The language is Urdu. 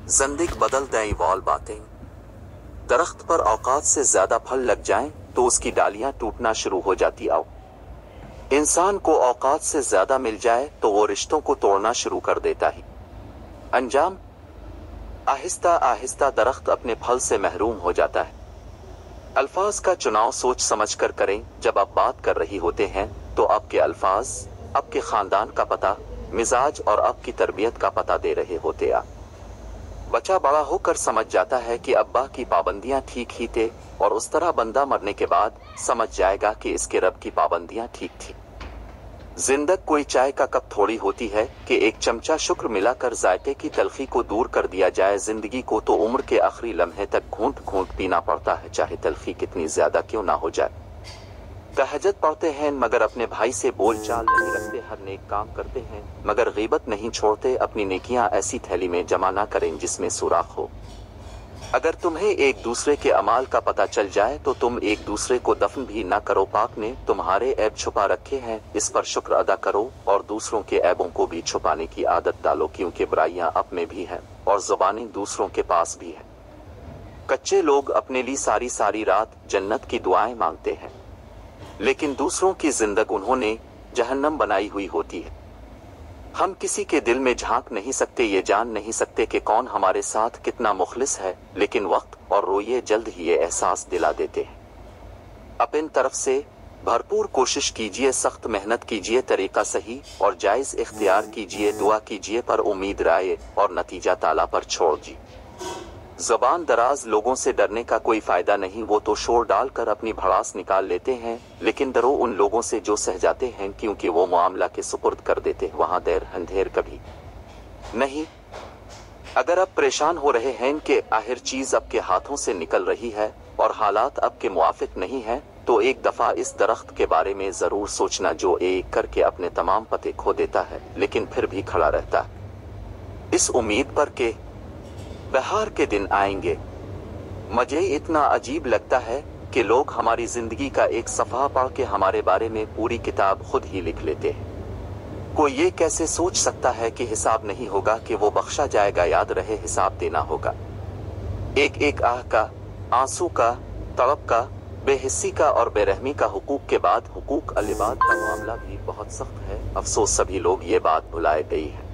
زندگی بدل دیں وال باتیں۔ درخت پر اوقات سے زیادہ پھل لگ جائیں تو اس کی ڈالیاں ٹوٹنا شروع ہو جاتی آؤ۔ انسان کو اوقات سے زیادہ مل جائے تو وہ رشتوں کو توڑنا شروع کر دیتا ہی۔ انجام آہستہ آہستہ درخت اپنے پھل سے محروم ہو جاتا ہے۔ الفاظ کا چناؤ سوچ سمجھ کر کریں۔ جب آپ بات کر رہی ہوتے ہیں تو آپ کے الفاظ آپ کے خاندان کا پتہ، مزاج اور آپ کی تربیت کا پتہ دے رہے ہوتے آپ۔ بچہ بڑا ہو کر سمجھ جاتا ہے کہ ابا کی پابندیاں ٹھیک ہی تھے، اور اس طرح بندہ مرنے کے بعد سمجھ جائے گا کہ اس کے رب کی پابندیاں ٹھیک تھیں۔ زندگی کوئی چائے کا کپ تھوڑی ہوتی ہے کہ ایک چمچہ شکر ملا کر ذائقے کی تلخی کو دور کر دیا جائے۔ زندگی کو تو عمر کے آخری لمحے تک گھونٹ گھونٹ پینا پڑتا ہے، چاہے تلخی کتنی زیادہ کیوں نہ ہو جائے۔ تہجد پڑھتے ہیں مگر اپنے بھائی سے بول چال نہیں رکھتے، ہر نیک کام کرتے ہیں مگر غیبت نہیں چھوڑتے۔ اپنی نیکیاں ایسی تھیلی میں جمع نہ کریں جس میں سوراخ ہو۔ اگر تمہیں ایک دوسرے کے اعمال کا پتہ چل جائے تو تم ایک دوسرے کو دفن بھی نہ کرو۔ پاک نے تمہارے عیب چھپا رکھے ہیں، اس پر شکر ادا کرو، اور دوسروں کے عیبوں کو بھی چھپانے کی عادت ڈالو، کیونکہ برائیاں آپ میں بھی ہیں اور زبانیں دوسروں کے پاس بھی ہیں۔ کچے لوگ اپنے لیے ساری ساری رات جنت کی دعائیں مانگتے ہیں، لیکن دوسروں کی زندگی انہوں نے جہنم بنائی ہوئی ہوتی ہے۔ ہم کسی کے دل میں جھانک نہیں سکتے، یہ جان نہیں سکتے کہ کون ہمارے ساتھ کتنا مخلص ہے، لیکن وقت اور رویے جلد ہی یہ احساس دلا دیتے ہیں۔ اپن طرف سے بھرپور کوشش کیجیے، سخت محنت کیجیے، طریقہ صحیح اور جائز اختیار کیجیے، دعا کیجیے، پر امید رائے اور نتیجہ تعالیٰ پر چھوڑ جی۔ زبان دراز لوگوں سے ڈرنے کا کوئی فائدہ نہیں، وہ تو شور ڈال کر اپنی بھڑاس نکال لیتے ہیں، لیکن ڈرو ان لوگوں سے جو سہ جاتے ہیں، کیونکہ وہ معاملہ کے سپرد کر دیتے ہیں، وہاں دیر اندھیر کبھی نہیں۔ اگر آپ پریشان ہو رہے ہیں کہ آخر چیز آپ کے ہاتھوں سے نکل رہی ہے اور حالات آپ کے موافق نہیں ہیں، تو ایک دفعہ اس درخت کے بارے میں ضرور سوچنا جو ایک کر کے اپنے تمام پتے کھو دیتا ہے لیکن پھر بھی کھڑا رہتا ہے، اس امید پر کہ بہار کے دن آئیں گے۔ مجھے اتنا عجیب لگتا ہے کہ لوگ ہماری زندگی کا ایک صفحہ پڑھ کے ہمارے بارے میں پوری کتاب خود ہی لکھ لیتے ہیں۔ کوئی یہ کیسے سوچ سکتا ہے کہ حساب نہیں ہوگا، کہ وہ بخشا جائے گا؟ یاد رہے حساب دینا ہوگا۔ ایک ایک آہ کا، آنسو کا، تڑپ کا، بے حسی کا اور بے رحمی کا۔ حقوق کے بعد حقوق العباد کا معاملہ بھی بہت سخت ہے، افسوس سبھی لوگ یہ بات بھلائے گئی ہے۔